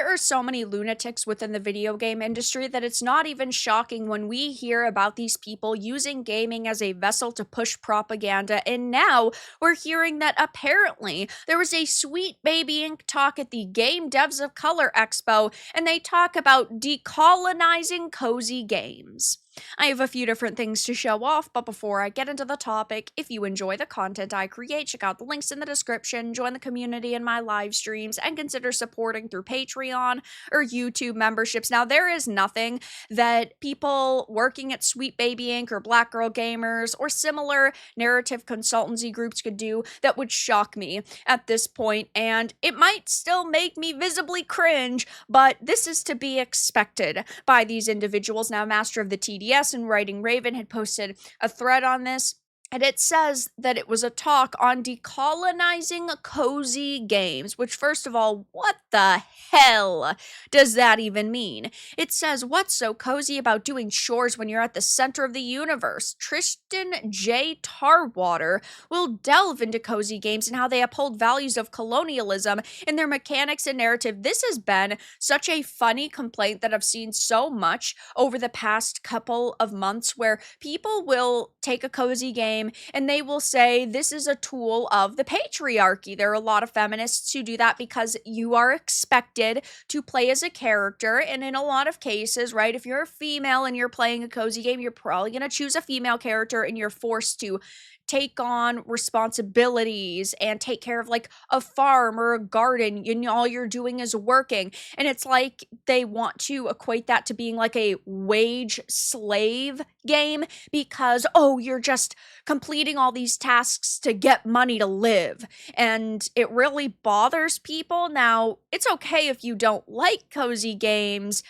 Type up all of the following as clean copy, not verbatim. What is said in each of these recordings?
There are so many lunatics within the video game industry that it's not even shocking when we hear about these people using gaming as a vessel to push propaganda. And now we're hearing that apparently there was a Sweet Baby Inc. talk at the Game Devs of Color Expo, and they talk about decolonizing cozy games. I have a few different things to show off, but before I get into the topic, if you enjoy the content I create, check out the links in the description, join the community in my live streams, and consider supporting through Patreon or YouTube memberships. Now, there is nothing that people working at Sweet Baby Inc. or Black Girl Gamers or similar narrative consultancy groups could do that would shock me at this point, and it might still make me visibly cringe, but this is to be expected by these individuals. Now, Master of the TDS and Writing Raven had posted a thread on this, and it says that it was a talk on decolonizing cozy games, which, first of all, what the hell does that even mean? It says, what's so cozy about doing chores when you're at the center of the universe? Tristan J. Tarwater will delve into cozy games and how they uphold values of colonialism in their mechanics and narrative. This has been such a funny complaint that I've seen so much over the past couple of months, where people will take a cozy game and they will say this is a tool of the patriarchy. There are a lot of feminists who do that because you are expected to play as a character, and in a lot of cases, right, if you're a female and you're playing a cozy game, you're probably going to choose a female character and you're forced to take on responsibilities and take care of like a farm or a garden, and all you're doing is working. And it's like they want to equate that to being like a wage slave game because, oh, you're just completing all these tasks to get money to live. And it really bothers people. Now, it's okay if you don't like cozy games,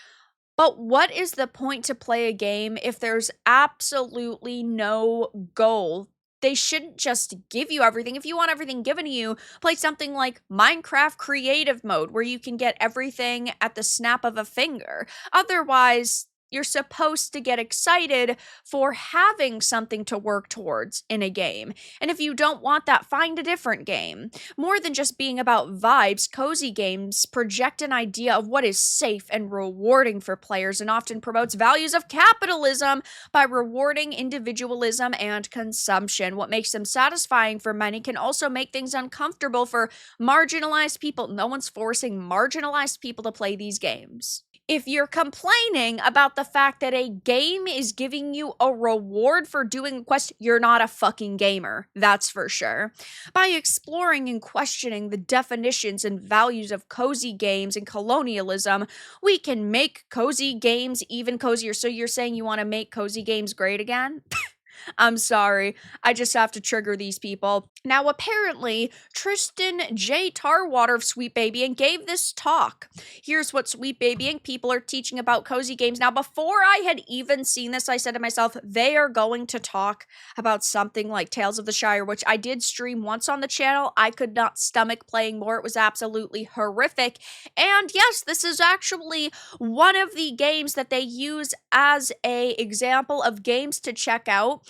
but what is the point to play a game if there's absolutely no goal? They shouldn't just give you everything. If you want everything given to you, play something like Minecraft Creative Mode, where you can get everything at the snap of a finger. Otherwise, you're supposed to get excited for having something to work towards in a game. And if you don't want that, find a different game. More than just being about vibes, cozy games project an idea of what is safe and rewarding for players, and often promotes values of capitalism by rewarding individualism and consumption. What makes them satisfying for many can also make things uncomfortable for marginalized people. No one's forcing marginalized people to play these games. If you're complaining about the fact that a game is giving you a reward for doing a quest, you're not a fucking gamer, that's for sure. By exploring and questioning the definitions and values of cozy games and colonialism, we can make cozy games even cozier. So you're saying you want to make cozy games great again? I'm sorry. I just have to trigger these people. Now, apparently, Tristan J. Tarwater of Sweet Baby Inc. gave this talk. Here's what Sweet Baby Inc. people are teaching about cozy games. Now, before I had even seen this, I said to myself, they are going to talk about something like Tales of the Shire, which I did stream once on the channel. I could not stomach playing more. It was absolutely horrific. And yes, this is actually one of the games that they use as a example of games to check out.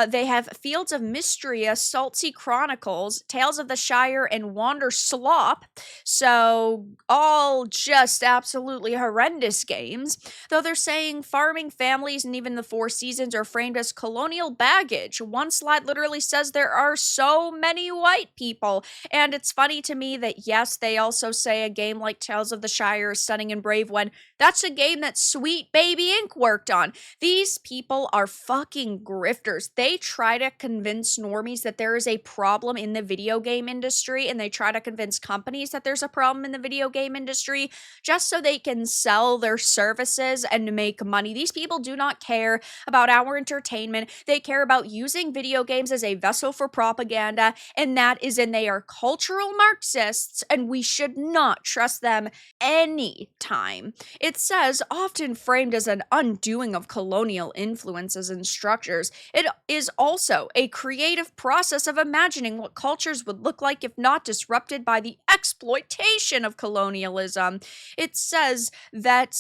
They have Fields of Mystria, Saltsea Chronicles, Tales of the Shire, and Wander Slop. So, all just absolutely horrendous games. Though they're saying farming families and even the Four Seasons are framed as colonial baggage. One slide literally says there are so many white people. And it's funny to me that, yes, they also say a game like Tales of the Shire is stunning and brave when that's a game that Sweet Baby Inc. worked on. These people are fucking grifters. They try to convince normies that there is a problem in the video game industry, and they try to convince companies that there's a problem in the video game industry just so they can sell their services and make money. These people do not care about our entertainment. They care about using video games as a vessel for propaganda, and that is in they are cultural Marxists, and we should not trust them any time. It says, often framed as an undoing of colonial influences and structures, it is also a creative process of imagining what cultures would look like if not disrupted by the exploitation of colonialism. It says that,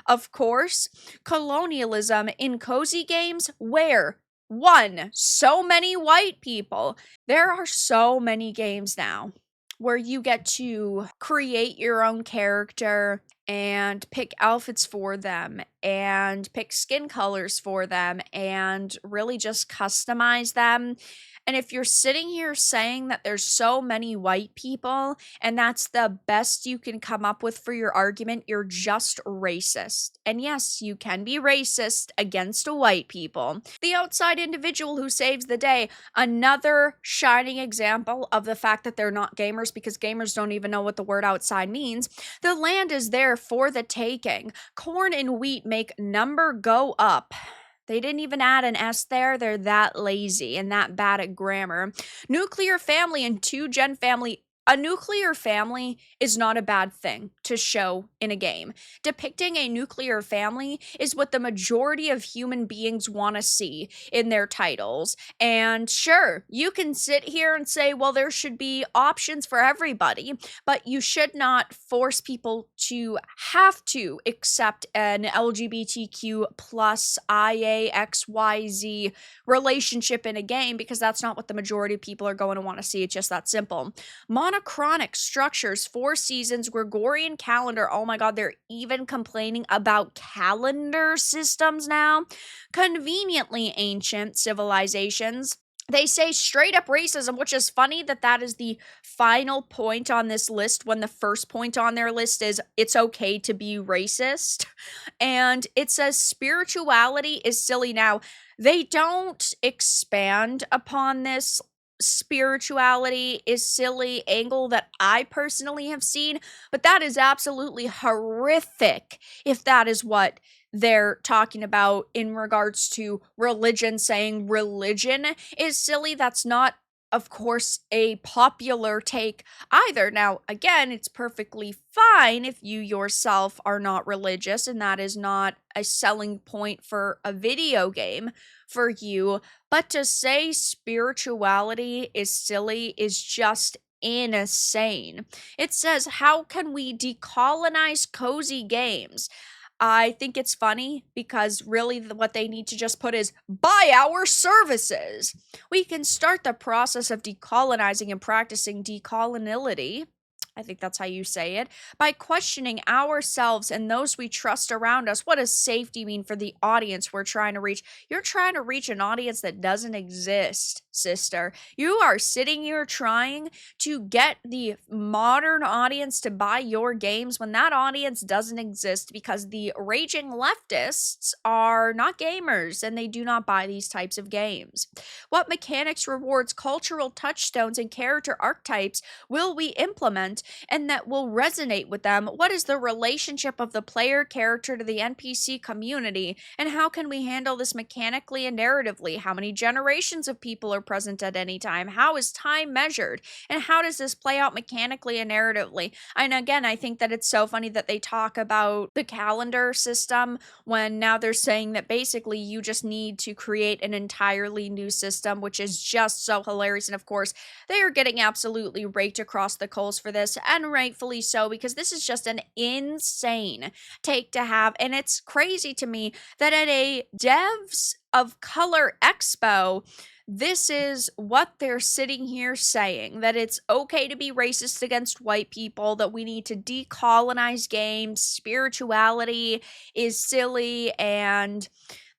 of course, colonialism in cozy games where one, so many white people. There are so many games now where you get to create your own character and pick outfits for them and pick skin colors for them and really just customize them. And if you're sitting here saying that there's so many white people and that's the best you can come up with for your argument, you're just racist. And yes, you can be racist against white people. The outside individual who saves the day, another shining example of the fact that they're not gamers because gamers don't even know what the word outside means. The land is there for the taking. Corn and wheat make number go up. They didn't even add an S there. They're that lazy and that bad at grammar. Nuclear family and two-gen family. A nuclear family is not a bad thing to show in a game. Depicting a nuclear family is what the majority of human beings want to see in their titles. And sure, you can sit here and say, well, there should be options for everybody, but you should not force people to have to accept an LGBTQ plus IAXYZ relationship in a game because that's not what the majority of people are going to want to see. It's just that simple. Monochronic structures, 4 seasons, Gregorian calendar. Oh my God, they're even complaining about calendar systems now. Conveniently ancient civilizations. They say straight up racism, which is funny that that is the final point on this list when the first point on their list is it's okay to be racist. And it says spirituality is silly. Now, they don't expand upon this spirituality is silly angle that I personally have seen, but that is absolutely horrific if that is what they're talking about in regards to religion, saying religion is silly. That's not, of course, a popular take either. Now, again, it's perfectly fine if you yourself are not religious and that is not a selling point for a video game for you. But to say spirituality is silly is just insane. It says, how can we decolonize cozy games? I think it's funny because really what they need to just put is buy our services. We can start the process of decolonizing and practicing decoloniality. I think that's how you say it, by questioning ourselves and those we trust around us. What does safety mean for the audience we're trying to reach? You're trying to reach an audience that doesn't exist, sister. You are sitting here trying to get the modern audience to buy your games when that audience doesn't exist because the raging leftists are not gamers and they do not buy these types of games. What mechanics, rewards, cultural touchstones, and character archetypes will we implement and that will resonate with them? What is the relationship of the player character to the NPC community? And how can we handle this mechanically and narratively? How many generations of people are present at any time? How is time measured? And how does this play out mechanically and narratively? And again, I think that it's so funny that they talk about the calendar system when now they're saying that basically you just need to create an entirely new system, which is just so hilarious. And of course, they are getting absolutely raked across the coals for this, and rightfully so, because this is just an insane take to have. And it's crazy to me that at a Devs of Color Expo, this is what they're sitting here saying, that it's okay to be racist against white people, that we need to decolonize games, spirituality is silly, and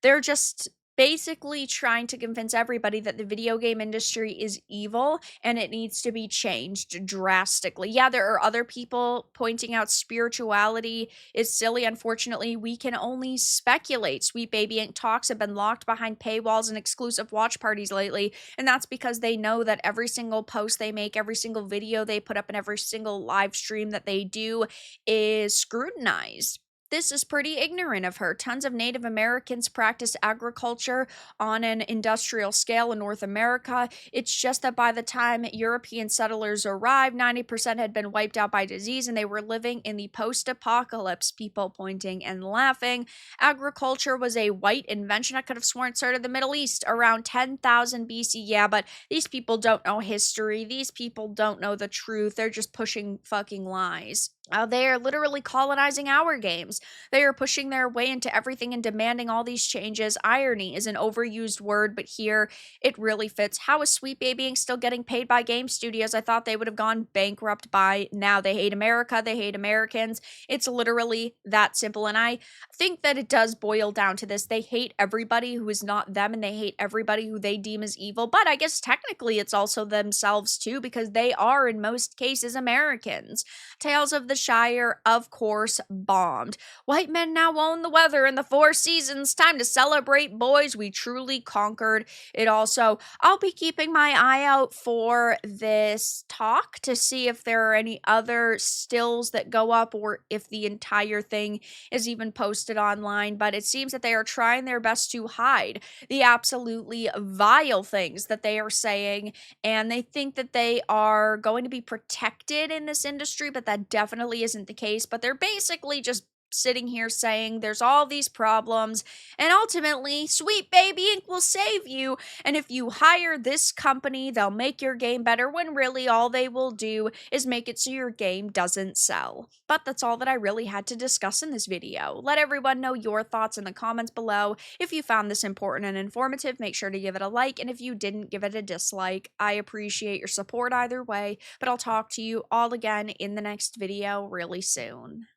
they're just basically trying to convince everybody that the video game industry is evil and it needs to be changed drastically. Yeah, there are other people pointing out spirituality is silly. Unfortunately, we can only speculate. Sweet Baby Ink Talks have been locked behind paywalls and exclusive watch parties lately, and that's because they know that every single post they make, every single video they put up, and every single live stream that they do is scrutinized. This is pretty ignorant of her. Tons of Native Americans practice agriculture on an industrial scale in North America. It's just that by the time European settlers arrived, 90% had been wiped out by disease and they were living in the post-apocalypse. People pointing and laughing. Agriculture was a white invention. I could have sworn it started in the Middle East around 10,000 BC. Yeah, but these people don't know history. These people don't know the truth. They're just pushing fucking lies. They are literally colonizing our games. They are pushing their way into everything and demanding all these changes. Irony is an overused word, but here it really fits. How is Sweet Babying still getting paid by game studios? I thought they would have gone bankrupt by now. They hate America. They hate Americans. It's literally that simple. And I think that it does boil down to this. They hate everybody who is not them, and they hate everybody who they deem as evil. But I guess technically it's also themselves too, because they are, in most cases, Americans. Tales of the Shire, of course, bombed. White men now own the weather and the four seasons. Time to celebrate, boys. We truly conquered it all. So I'll be keeping my eye out for this talk to see if there are any other stills that go up or if the entire thing is even posted online. But it seems that they are trying their best to hide the absolutely vile things that they are saying, and they think that they are going to be protected in this industry, but that definitely isn't the case. But they're basically just sitting here saying there's all these problems, and ultimately Sweet Baby Inc. will save you, and if you hire this company they'll make your game better, when really all they will do is make it so your game doesn't sell. But that's all that I really had to discuss in this video. Let everyone know your thoughts in the comments below. If you found this important and informative, make sure to give it a like, and if you didn't, give it a dislike. I appreciate your support either way, but I'll talk to you all again in the next video really soon.